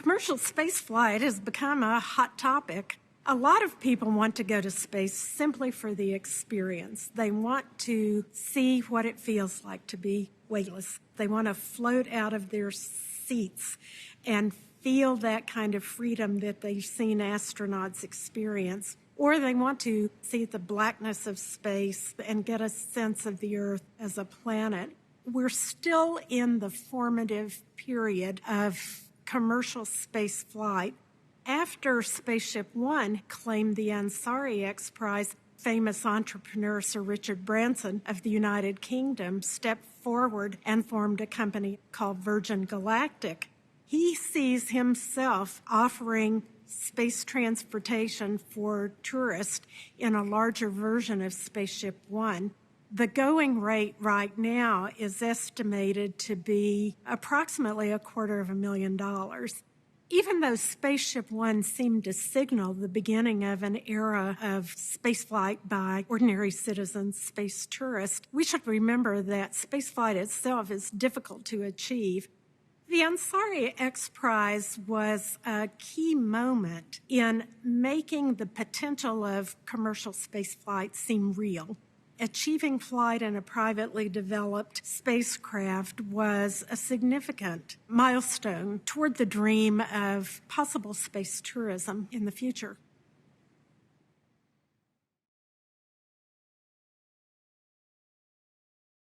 Commercial spaceflight has become a hot topic. A lot of people want to go to space simply for the experience. They want to see what it feels like to be weightless. They want to float out of their seats and feel that kind of freedom that they've seen astronauts experience. Or they want to see the blackness of space and get a sense of the Earth as a planet. We're still in the formative period of commercial space flight. After Spaceship One claimed the Ansari X Prize, famous entrepreneur Sir Richard Branson of the United Kingdom stepped forward and formed a company called Virgin Galactic. He sees himself offering space transportation for tourists in a larger version of Spaceship One. The going rate right now is estimated to be approximately $250,000. Even though Spaceship One seemed to signal the beginning of an era of spaceflight by ordinary citizens, space tourists, we should remember that spaceflight itself is difficult to achieve. The Ansari X Prize was a key moment in making the potential of commercial spaceflight seem real. Achieving flight in a privately developed spacecraft was a significant milestone toward the dream of possible space tourism in the future.